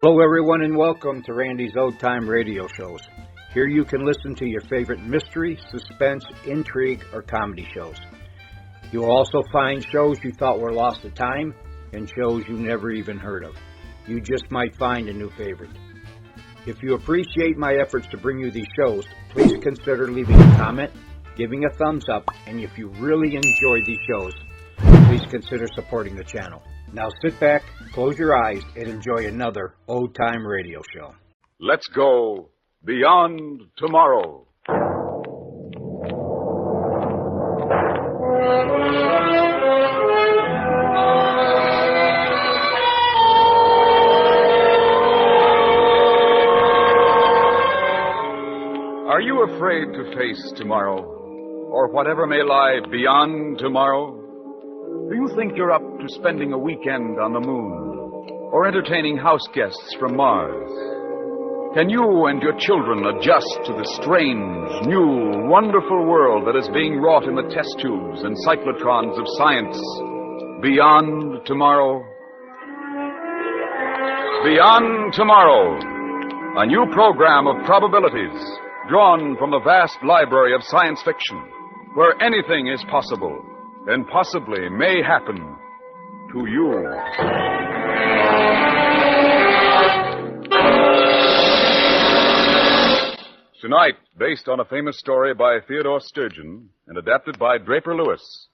Hello, everyone, and welcome to Randy's Old Time Radio Shows. Here you can listen to your favorite mystery, suspense, intrigue, or comedy shows. You'll also find shows you thought were lost to time and shows you never even heard of. You just might find a new favorite. If you appreciate my efforts to bring you these shows, please consider leaving a comment, giving a thumbs up, and if you really enjoy these shows, please consider supporting the channel. Now sit back, close your eyes, and enjoy another old-time radio show. Let's go beyond tomorrow. Are you afraid to face tomorrow, or whatever may lie beyond tomorrow? Do you think you're up to spending a weekend on the moon, or entertaining house guests from Mars? Can you and your children adjust to the strange, new, wonderful world that is being wrought in the test tubes and cyclotrons of science beyond tomorrow? Beyond Tomorrow, a new program of probabilities drawn from the vast library of science fiction, where anything is possible and possibly may happen to you. Tonight, based on a famous story by Theodore Sturgeon and adapted by Draper Lewis,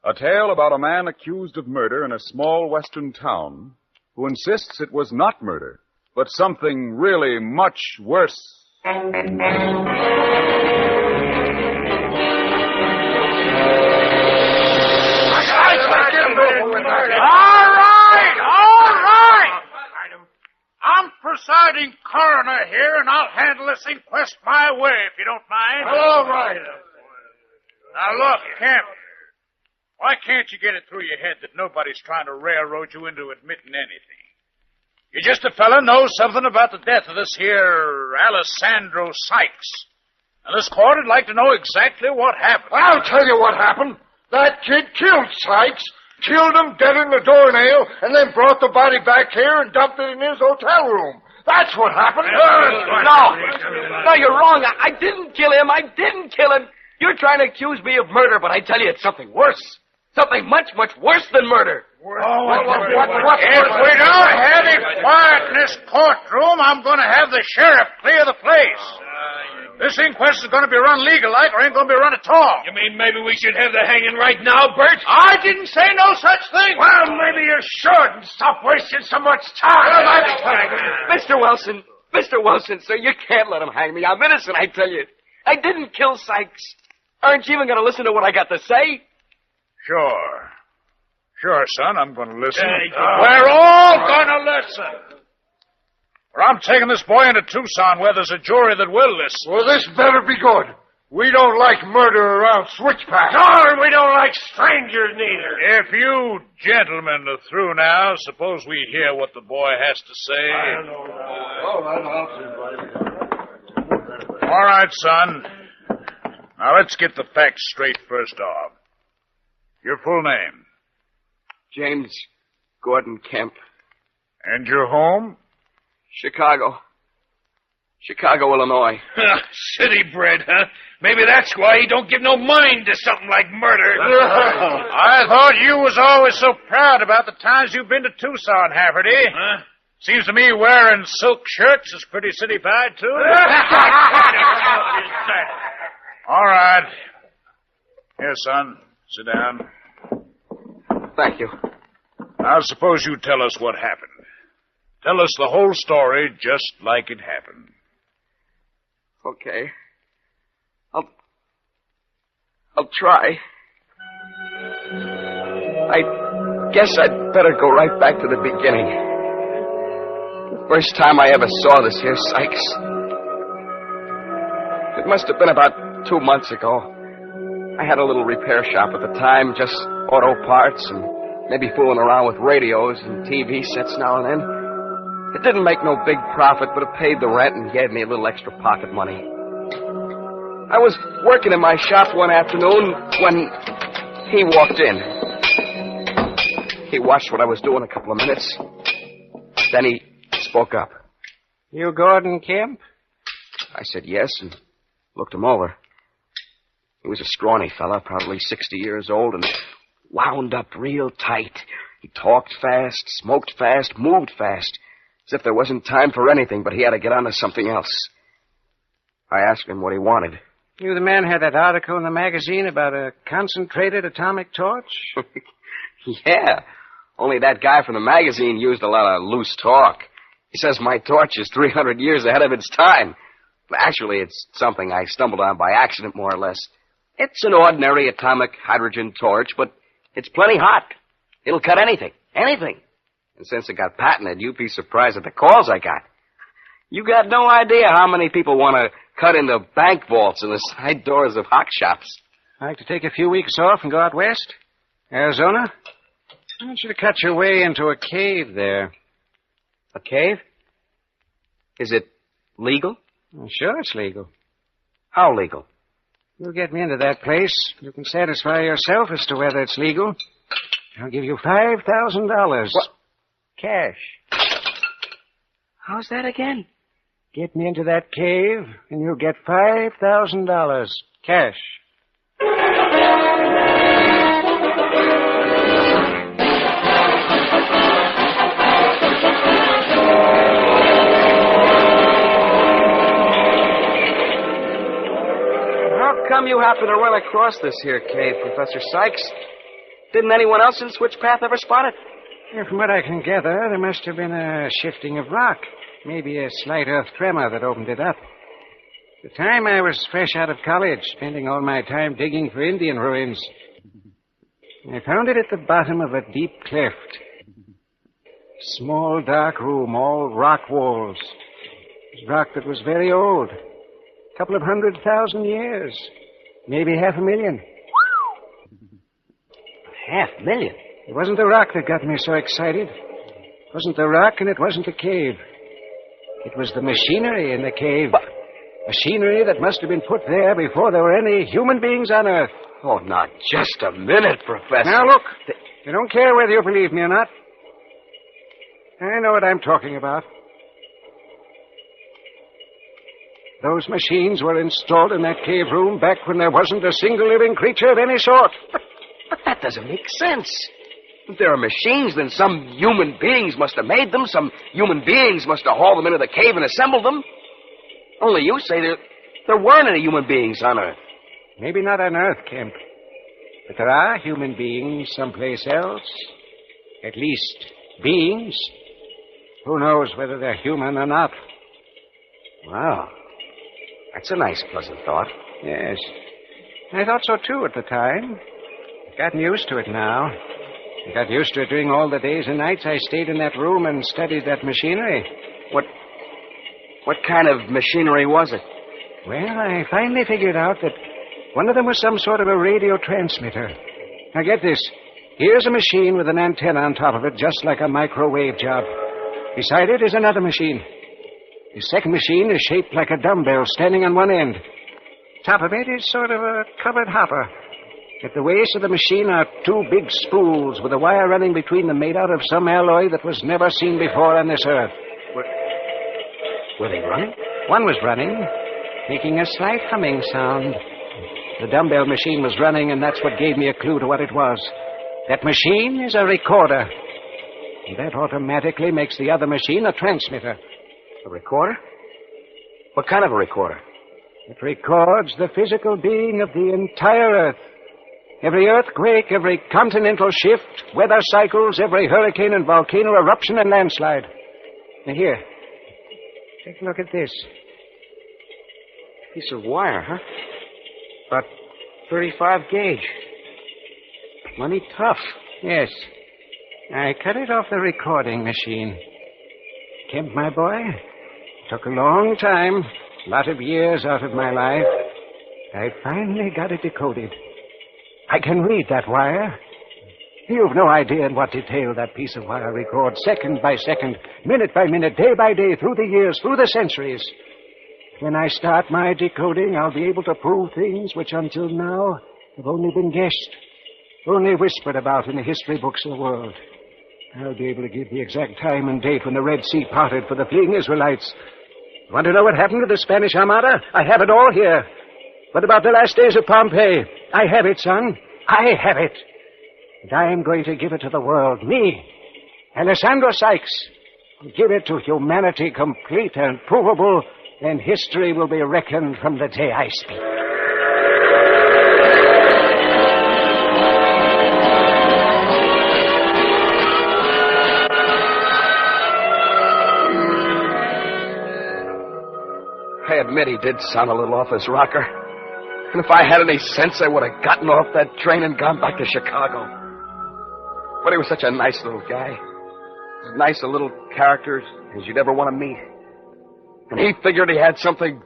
a tale about a man accused of murder in a small western town who insists it was not murder, but something really much worse. All right. I'm presiding coroner here, and I'll handle this inquest my way, if you don't mind. All right. Now, look, Kemp, why can't you get it through your head that nobody's trying to railroad you into admitting anything? You're just a fella knows something about the death of this here Alessandro Sykes. And this court would like to know exactly what happened. I'll tell you what happened. That kid killed Sykes, killed him dead in the doornail, and then brought the body back here and dumped it in his hotel room. That's what happened. No, you're wrong. I didn't kill him. You're trying to accuse me of murder, but I tell you it's something worse. Something much, much worse than murder. If we don't have it quiet in this courtroom, I'm going to have the sheriff clear the place. This inquest is going to be run legal-like or ain't going to be run at all. You mean maybe we should have the hanging right now, Bert? I didn't say no such thing. Well, maybe you should and stop wasting so much time. Mr. Wilson, sir, you can't let him hang me. I'm innocent, I tell you. I didn't kill Sykes. Aren't you even going to listen to what I got to say? Sure, son, I'm going to listen. We're all going to listen. Or I'm taking this boy into Tucson where there's a jury that will listen. Well, this better be good. We don't like murder around switchbacks. No, and we don't like strangers neither. If you gentlemen are through now, suppose we hear what the boy has to say. All right, son. Now, let's get the facts straight first off. Your full name? James Gordon Kemp. And your home? Chicago, Illinois. City bred, huh? Maybe that's why he don't give no mind to something like murder. I thought you was always so proud about the times you've been to Tucson, Hafferty. Huh? Seems to me wearing silk shirts is pretty city-fied, too. All right. Here, son. Sit down. Thank you. Now, suppose you tell us what happened. Tell us the whole story just like it happened. Okay. I'll try. I guess I'd better go right back to the beginning. The first time I ever saw this here Sykes. It must have been about 2 months ago. I had a little repair shop at the time, just auto parts and maybe fooling around with radios and TV sets now and then. It didn't make no big profit, but it paid the rent and gave me a little extra pocket money. I was working in my shop one afternoon when he walked in. He watched what I was doing a couple of minutes. Then he spoke up. You Gordon Kemp? I said yes and looked him over. He was a scrawny fella, probably 60 years old, and wound up real tight. He talked fast, smoked fast, moved fast, as if there wasn't time for anything, but he had to get on to something else. I asked him what he wanted. You the man had that article in the magazine about a concentrated atomic torch? Yeah, only that guy from the magazine used a lot of loose talk. He says my torch is 300 years ahead of its time. Actually, it's something I stumbled on by accident, more or less. It's an ordinary atomic hydrogen torch, but it's plenty hot. It'll cut anything. Anything. And since it got patented, you'd be surprised at the calls I got. You got no idea how many people want to cut into bank vaults and the side doors of hock shops. Like to take a few weeks off and go out west? Arizona? I want you to cut your way into a cave there. A cave? Is it legal? Well, sure it's legal. How legal? You get me into that place. You can satisfy yourself as to whether it's legal. I'll give you $5,000. What? Cash. How's that again? Get me into that cave, and you'll get $5,000. Cash. How come you happen to run across this here cave, Professor Sykes? Didn't anyone else in Switchpath ever spot it? Yeah, from what I can gather, there must have been a shifting of rock. Maybe a slight earth tremor that opened it up. At the time I was fresh out of college, spending all my time digging for Indian ruins. I found it at the bottom of a deep cleft. Small, dark room, all rock walls. It was rock that was very old. A couple of 100,000 years. Maybe 500,000. 500,000? It wasn't the rock that got me so excited. It wasn't the rock and it wasn't the cave. It was the machinery in the cave. What? Machinery that must have been put there before there were any human beings on Earth. Oh, now, just a minute, Professor. Now, look. I don't care whether you believe me or not. I know what I'm talking about. Those machines were installed in that cave room back when there wasn't a single living creature of any sort. But that doesn't make sense. If there are machines, then some human beings must have made them. Some human beings must have hauled them into the cave and assembled them. Only you say there weren't any human beings on Earth. Maybe not on Earth, Kemp. But there are human beings someplace else. At least beings. Who knows whether they're human or not? Wow. That's a nice, pleasant thought. Yes. I thought so, too, at the time. I've gotten used to it now. I got used to it during all the days and nights I stayed in that room and studied that machinery. What kind of machinery was it? Well, I finally figured out that one of them was some sort of a radio transmitter. Now, get this. Here's a machine with an antenna on top of it, just like a microwave job. Beside it is another machine. The second machine is shaped like a dumbbell standing on one end. Top of it is sort of a covered hopper. At the waist of the machine are two big spools with a wire running between them made out of some alloy that was never seen before on this Earth. Were they running? One was running, making a slight humming sound. The dumbbell machine was running, and that's what gave me a clue to what it was. That machine is a recorder. And that automatically makes the other machine a transmitter. A recorder? What kind of a recorder? It records the physical being of the entire Earth. Every earthquake, every continental shift, weather cycles, every hurricane and volcano eruption and landslide. Now here, take a look at this. Piece of wire, huh? About 35 gauge. Money tough. Yes. I cut it off the recording machine. Kemp, my boy, took a long time, a lot of years out of my life. I finally got it decoded. I can read that wire. You've no idea in what detail that piece of wire records, second by second, minute by minute, day by day, through the years, through the centuries. When I start my decoding, I'll be able to prove things which until now have only been guessed, only whispered about in the history books of the world. I'll be able to give the exact time and date when the Red Sea parted for the fleeing Israelites. Want to know what happened to the Spanish Armada? I have it all here. What about the last days of Pompeii? I have it, son. I have it. And I am going to give it to the world. Me, Alessandro Sykes. Give it to humanity complete and provable, and history will be reckoned from the day I speak. I admit he did sound a little off his rocker. And if I had any sense, I would have gotten off that train and gone back to Chicago. But he was such a nice little guy. As nice a little character as you'd ever want to meet. And he figured he had something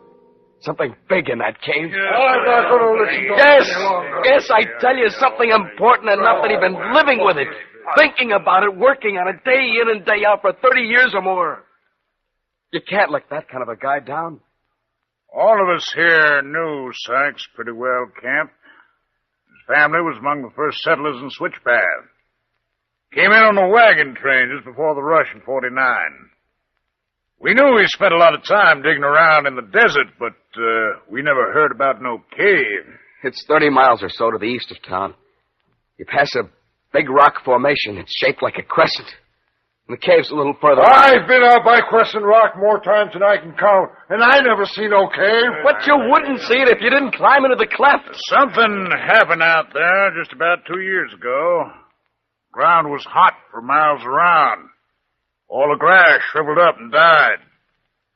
big in that cave. I'm not going to listen to Yes, I tell you, something important enough that he'd been living with it, thinking about it, working on it day in and day out for 30 years or more. You can't let that kind of a guy down. All of us here knew Sykes pretty well, Camp. His family was among the first settlers in Switchpath. Came in on a wagon train just before the rush in 49. We knew he spent a lot of time digging around in the desert, but we never heard about no cave. It's 30 miles or so to the east of town. You pass a big rock formation. It's shaped like a crescent. And the cave's a little further. I've been out by Crescent Rock more times than I can count, and I never seen no cave. But you wouldn't see it if you didn't climb into the cleft. Something happened out there just about 2 years ago. Ground was hot for miles around. All the grass shriveled up and died.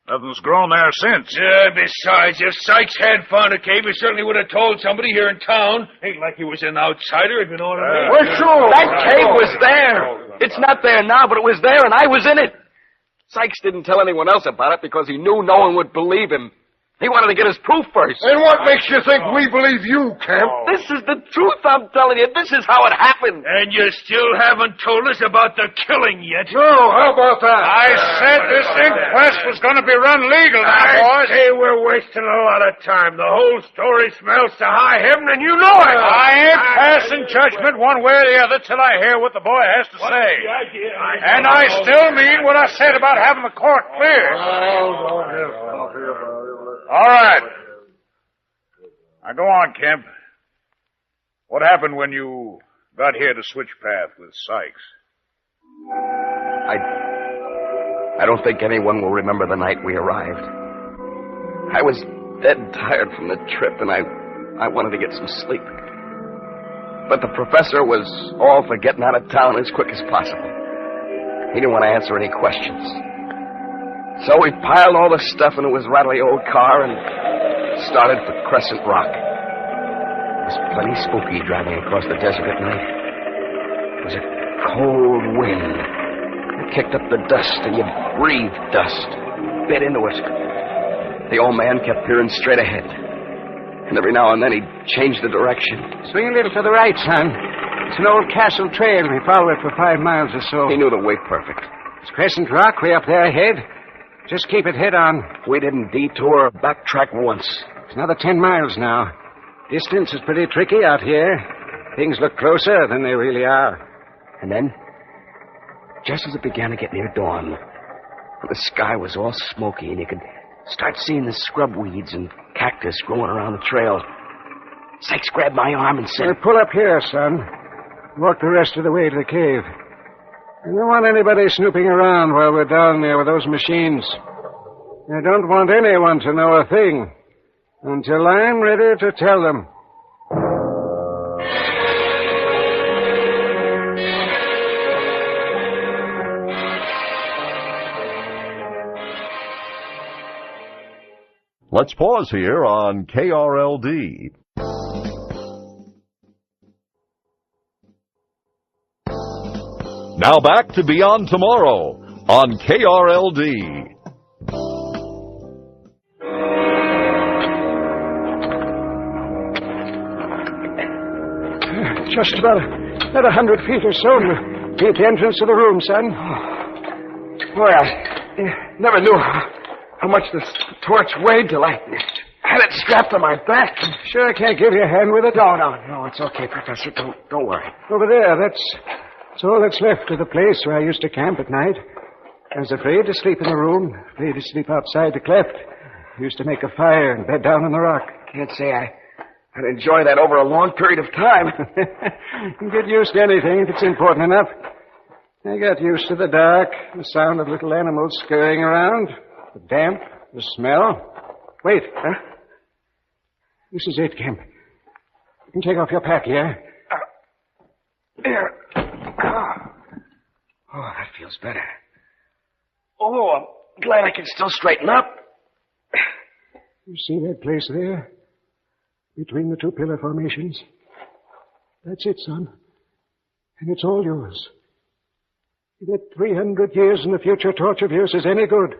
Nothing's grown there since. Yeah, besides, if Sykes had found a cave, he certainly would have told somebody here in town. Ain't like he was an outsider, if you know what I mean. Well, sure. That cave was there. It's not there now, but it was there, and I was in it. Sykes didn't tell anyone else about it because he knew no one would believe him. He wanted to get his proof first. And what makes you think we believe you, Kemp? This is the truth, I'm telling you. This is how it happened. And you still haven't told us about the killing yet. No, how about that? I said this inquest was going to be run legal now, boys. Hey, we're wasting a lot of time. The whole story smells to high heaven, and you know it. I ain't passing judgment one way or the other till I hear what the boy has to say. And I still mean what I said about having the court cleared. All right. Now go on, Kemp. What happened when you got here to Switchpath with Sykes? I don't think anyone will remember the night we arrived. I was dead tired from the trip, and I wanted to get some sleep. But the professor was all for getting out of town as quick as possible. He didn't want to answer any questions. So we piled all the stuff into his rattly old car and started for Crescent Rock. It was plenty spooky driving across the desert at night. It was a cold wind. It kicked up the dust, and you breathed dust, bit into it. The old man kept peering straight ahead. And every now and then he'd change the direction. Swing a little to the right, son. It's an old castle trail. We follow it for 5 miles or so. He knew the way perfect. It's Crescent Rock way up there ahead. Just keep it head on. We didn't detour or backtrack once. It's another 10 miles now. Distance is pretty tricky out here. Things look closer than they really are. And then, just as it began to get near dawn, the sky was all smoky and you could start seeing the scrub weeds and cactus growing around the trail. Sykes grabbed my arm and said, Pull up here, son. Walk the rest of the way to the cave. I don't want anybody snooping around while we're down there with those machines. I don't want anyone to know a thing until I'm ready to tell them. Let's pause here on KRLD. Now back to Beyond Tomorrow on KRLD. Just about 100 feet or so, and we'll be at the entrance to the room, son. Boy, I never knew how much this torch weighed till I had it strapped on my back. Sure I can't give you a hand with it? No, it's okay, Professor. Don't worry. Over there, It's all that's left of the place where I used to camp at night. I was afraid to sleep in the room, afraid to sleep outside the cleft. I used to make a fire and bed down on the rock. Can't say I'd enjoy that over a long period of time. You get used to anything if it's important enough. I got used to the dark, the sound of little animals scurrying around, the damp, the smell. Wait, huh? This is it, Kemp. You can take off your pack, yeah? There. Oh, that feels better. Oh, I'm glad I can still straighten up. You see that place there? Between the two pillar formations? That's it, son. And it's all yours. That 300 years in the future torch of yours is any good.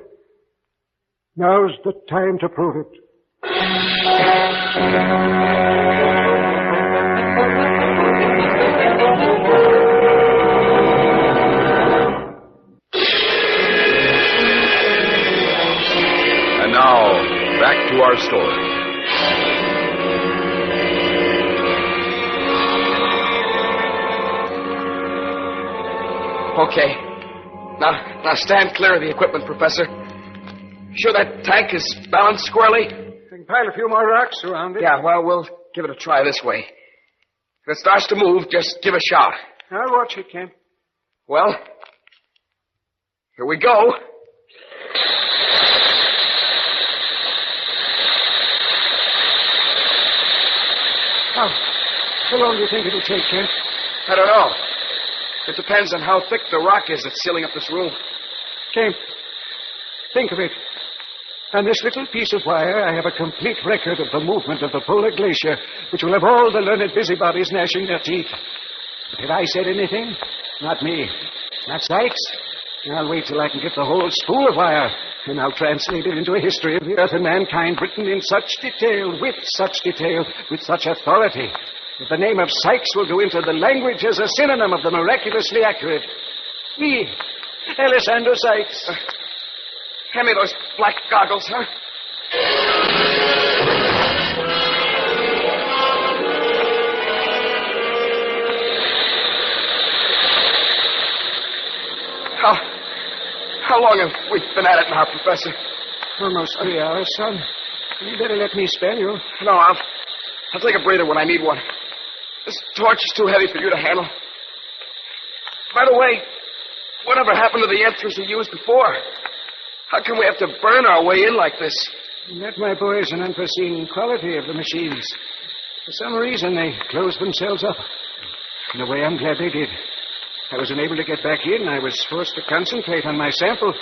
Now's the time to prove it. And now, back to our story. Okay. Now stand clear of the equipment, Professor. Sure that tank is balanced squarely? I can pile a few more rocks around it. Yeah, well, we'll give it a try this way. If it starts to move, just give a shout. I'll watch it, Kemp. Well, here we go. How long do you think it'll take, Kemp? I don't know. It depends on how thick the rock is that's sealing up this room. Kemp, think of it. On this little piece of wire, I have a complete record of the movement of the polar glacier, which will have all the learned busybodies gnashing their teeth. But have I said anything? Not me. Not Sykes. I'll wait till I can get the whole spool of wire, and I'll translate it into a history of the earth and mankind written in such detail, with such authority, that the name of Sykes will go into the language as a synonym of the miraculously accurate. Me, Alessandro Sykes. Hand me those black goggles, huh? How long have we been at it now, Professor? Almost 3 hours, son. You better let me spell you. No, I'll take a breather when I need one. This torch is too heavy for you to handle. By the way, whatever happened to the anthrax you used before? How can we have to burn our way in like this? That, my boy, is an unforeseen quality of the machines. For some reason, they closed themselves up. In a way, I'm glad they did. I was unable to get back in. I was forced to concentrate on my sample.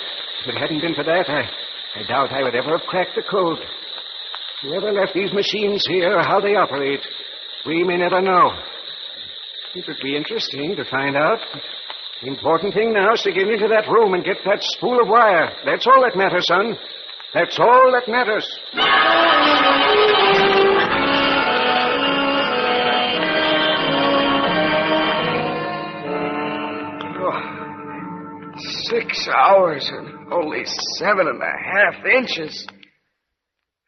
If it hadn't been for that, I doubt I would ever have cracked the code. Whoever left these machines here or how they operate, we may never know. It would be interesting to find out. The important thing now is to get into that room and get that spool of wire. That's all that matters, son. That's all that matters. 6 hours and only 7.5 inches.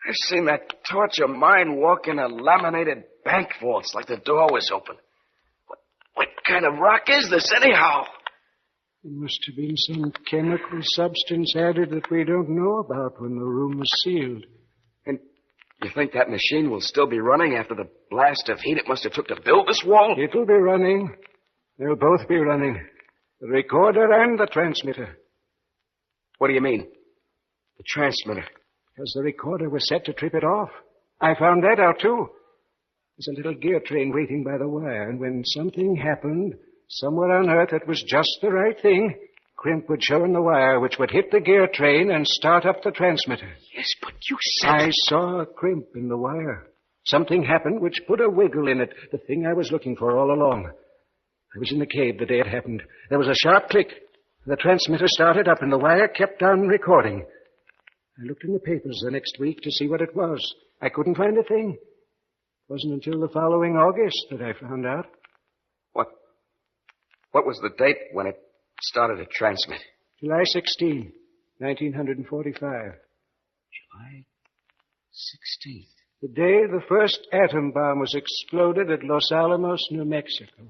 I've seen that torch of mine walk in a laminated bank vault like the door was open. What kind of rock is this, anyhow? There must have been some chemical substance added that we don't know about when the room was sealed. And you think that machine will still be running after the blast of heat it must have took to build this wall? It'll be running. They'll both be running. The recorder and the transmitter. What do you mean? The transmitter? Because the recorder was set to trip it off. I found that out, too. There's a little gear train waiting by the wire, and when something happened, somewhere on Earth that was just the right thing, crimp would show in the wire, which would hit the gear train and start up the transmitter. Yes, but you said... I saw a crimp in the wire. Something happened which put a wiggle in it, the thing I was looking for all along. I was in the cave the day it happened. There was a sharp click. The transmitter started up, and the wire kept on recording. I looked in the papers the next week to see what it was. I couldn't find a thing. It wasn't until the following August that I found out. What was the date when it started to transmit? July 16, 1945. July 16th. The day the first atom bomb was exploded at Los Alamos, New Mexico.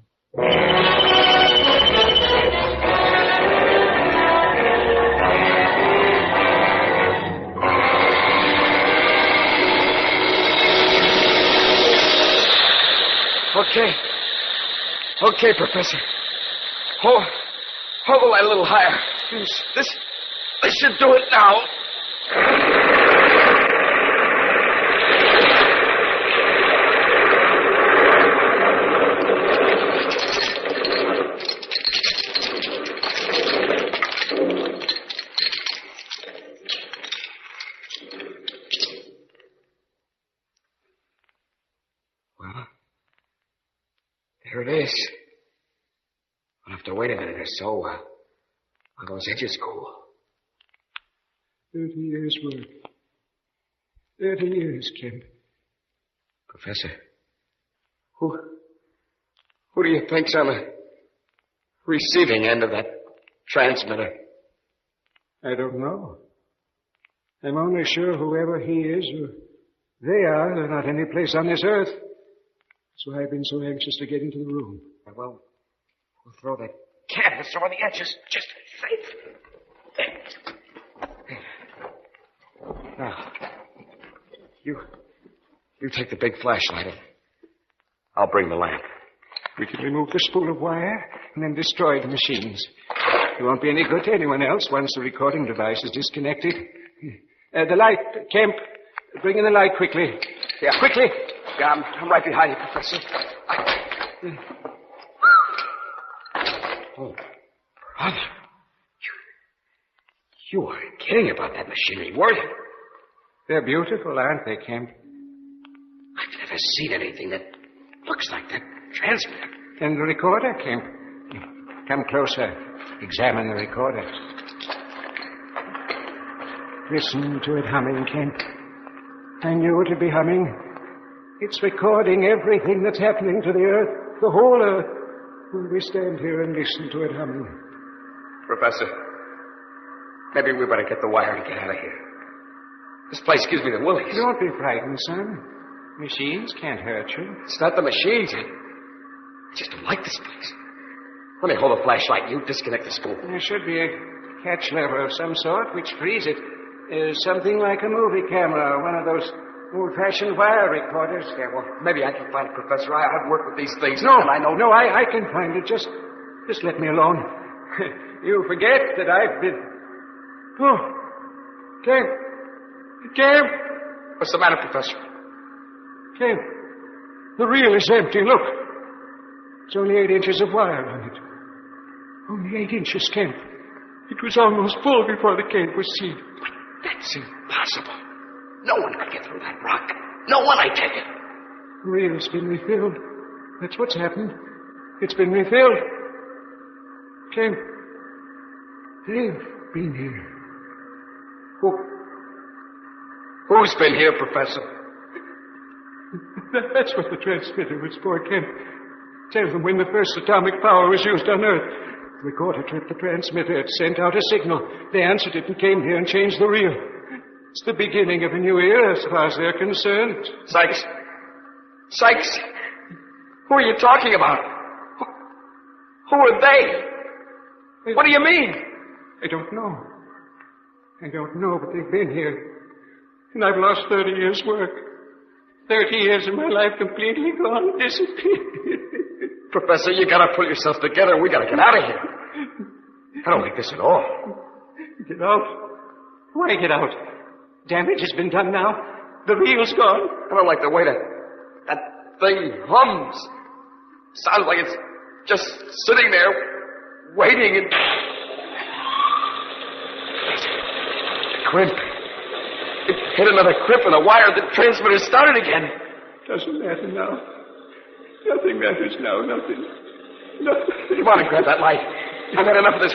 Okay, Professor. Hold the light a little higher. This should do it now. Well, there it is. I'll have to wait a minute or so while those edges cool. 30 years' work. 30 years, Kemp. Professor, who do you think's on the receiving end of that transmitter? I don't know. I'm only sure whoever he is or they are, they're not any place on this earth. That's why I've been so anxious to get into the room. Well, we'll throw that canvas over the edges just to be safe. Now, you take the big flashlight and I'll bring the lamp. We can remove the spool of wire and then destroy the machines. It won't be any good to anyone else once the recording device is disconnected. The light, Kemp. Bring in the light quickly. Yeah, quickly. Yeah, I'm right behind you, Professor. Oh, brother. You weren't kidding about that machinery, were you? They're beautiful, aren't they, Kemp? I've never seen anything that looks like that transmitter. And the recorder, Kemp. Come closer. Examine the recorder. Listen to it humming, Kemp. I knew it would be humming. It's recording everything that's happening to the earth, the whole earth. Will we stand here and listen to it humming? Professor, maybe we better get the wire and get out of here. This place gives me the willies. Don't be frightened, son. Machines can't hurt you. It's not the machines. I just don't like this place. Let me hold the flashlight. You disconnect the spool. There should be a catch lever of some sort which frees it. Something like a movie camera, one of those old-fashioned wire recorders. Yeah, well, maybe I can find it, Professor. I've worked with these things. No, and I know. No, I can find it. Just let me alone. You forget that I've been... Oh, Kemp. What's the matter, Professor? Kemp, the reel is empty. Look. It's only 8 inches of wire on it. Only 8 inches, Kemp. It was almost full before the cave was seen. That's impossible. No one could get through that rock. No one, I tell you. The reel's been refilled. That's what's happened. It's been refilled. Kemp, they've been here. Who's been here, Professor? That's what the transmitter was for, Kemp. Tell them when the first atomic power was used on Earth. The recorder tripped the transmitter. It sent out a signal. They answered it and came here and changed the reel. It's the beginning of a new era as far as they're concerned. Sykes, who are you talking about? Who are they? What do you mean? I don't know, but they've been here. And I've lost 30 years' work. 30 years of my life completely gone, disappeared. Professor, you gotta pull yourself together. We gotta get out of here. I don't like this at all. Get out? Why get out? Damage has been done now. The reel's gone. I don't like the way that thing hums. Sounds like it's just sitting there, waiting and... Crimp. It hit another crimp in the wire. The transmitter started again. Doesn't matter now. Nothing matters now. Nothing. Come on and grab that light. I've had enough of this.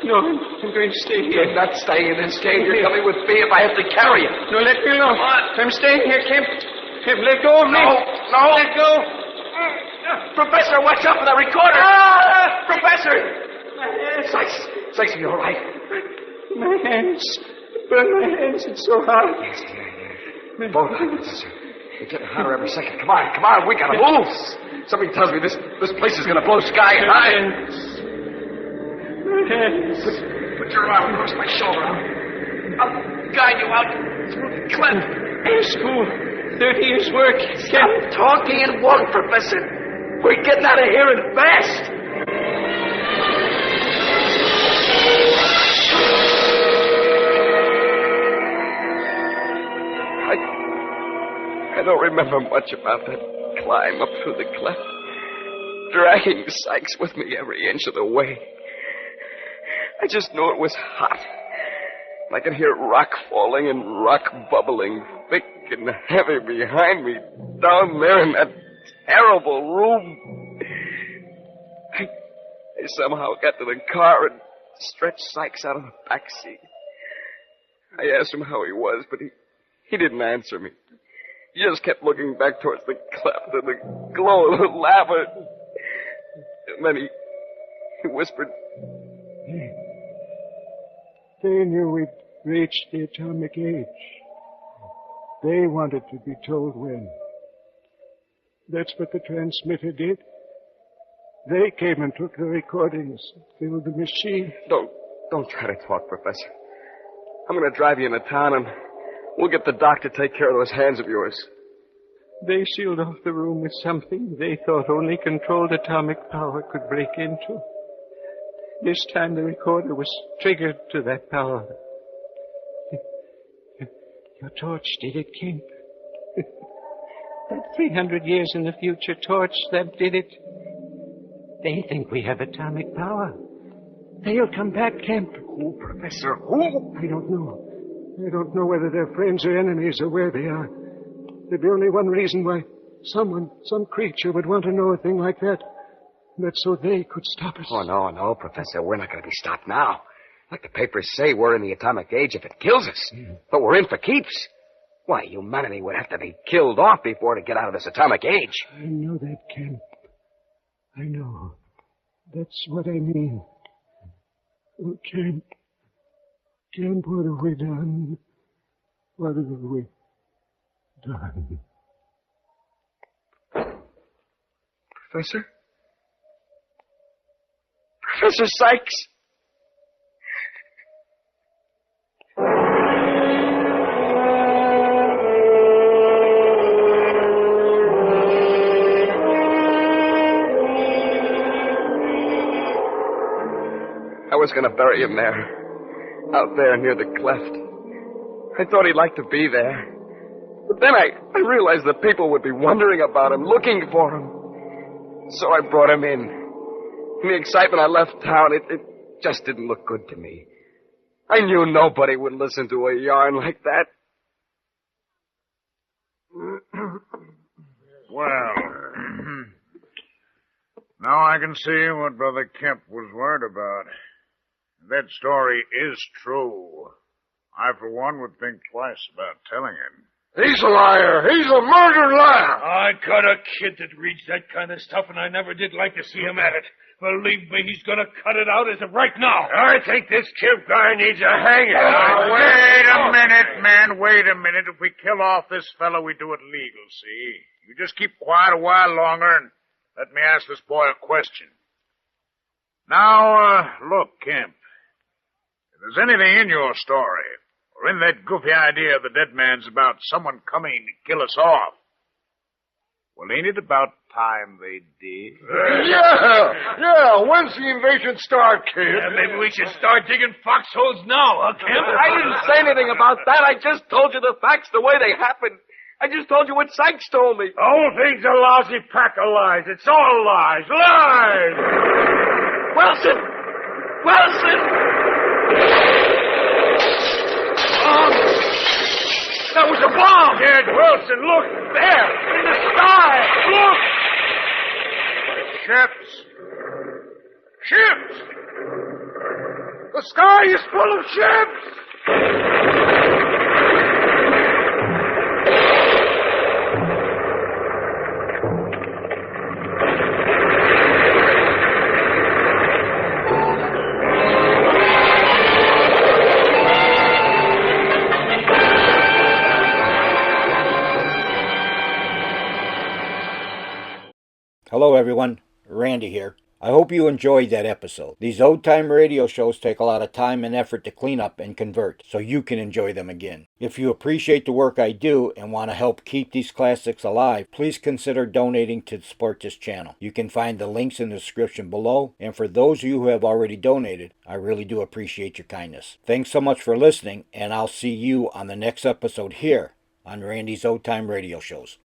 No, I'm going to stay here. You're not staying in this cave. You're coming with me if I have to carry you. No, let me alone. Come on. I'm staying here, Kemp. Kemp, let go of me. No. Let go. Professor, watch out for the recorder. Professor. Sykes, are you all right? My hands. Burn my hands. It's so hot. Yes. Both of you, Professor. It's getting hotter every second. Come on, we gotta move. Something tells me this place is gonna blow sky high. Put your arm across my shoulder. I'll guide you out through the cleft. Air school. 30 years' work. Stop talking and walk, Professor. We're getting out of here and fast. I don't remember much about that climb up through the cleft, dragging Sykes with me every inch of the way. I just knew it was hot. I could hear rock falling and rock bubbling thick and heavy behind me down there in that terrible room. I somehow got to the car and stretched Sykes out of the back seat. I asked him how he was, but he didn't answer me. He just kept looking back towards the cleft and the glow of the lava. And then he whispered, They knew we'd reached the atomic age. They wanted to be told when. That's what the transmitter did. They came and took the recordings, filled the machine. Don't try to talk, Professor. I'm going to drive you into town and we'll get the doc to take care of those hands of yours. They sealed off the room with something they thought only controlled atomic power could break into. This time the recorder was triggered to that power. Your torch did it, Kemp. That 300 years in the future torch, that did it. They think we have atomic power. They'll come back, Kemp. Who, Professor? Who? I don't know. I don't know whether they're friends or enemies or where they are. There'd be only one reason why some creature would want to know a thing like that. And that's so they could stop us. Oh, no, Professor. We're not going to be stopped now. Like the papers say, we're in the atomic age if it kills us. But we're in for keeps. Why, humanity would have to be killed off before to get out of this atomic age. I know that, Kemp. I know. That's what I mean. Oh, Kemp, what have we done? What have we done? Professor? Professor Sykes? I was going to bury him there, out there near the cleft. I thought he'd like to be there. But then I realized the people would be wondering about him, looking for him. So I brought him in. In the excitement, I left town. It just didn't look good to me. I knew nobody would listen to a yarn like that. Well, now I can see what Brother Kemp was worried about. That story is true. I, for one, would think twice about telling him. He's a liar. He's a murdered liar. I got a kid that reads that kind of stuff, and I never did like to see him at it. Believe me, he's going to cut it out as of right now. I think this Kemp guy needs a hanging. Wait a minute, man. Wait a minute. If we kill off this fellow, we do it legal, see? You just keep quiet a while longer and let me ask this boy a question. Now, look, Kemp. If there's anything in your story, or in that goofy idea of the dead man's about someone coming to kill us off, well, ain't it about time they did? Yeah. When's the invasion start, kid? Yeah, maybe we should start digging foxholes now, huh, Kemp? I didn't say anything about that. I just told you the facts the way they happened. I just told you what Sykes told me. The whole thing's a lousy pack of lies. It's all lies. Lies! Wilson! That was a bomb! Kid Wilson, look! There! In the sky! Look! Ships! The sky is full of ships! Hello everyone, Randy here. I hope you enjoyed that episode. These old-time radio shows take a lot of time and effort to clean up and convert, so you can enjoy them again. If you appreciate the work I do and want to help keep these classics alive, please consider donating to support this channel. You can find the links in the description below, and for those of you who have already donated, I really do appreciate your kindness. Thanks so much for listening, and I'll see you on the next episode here on Randy's Old Time Radio Shows.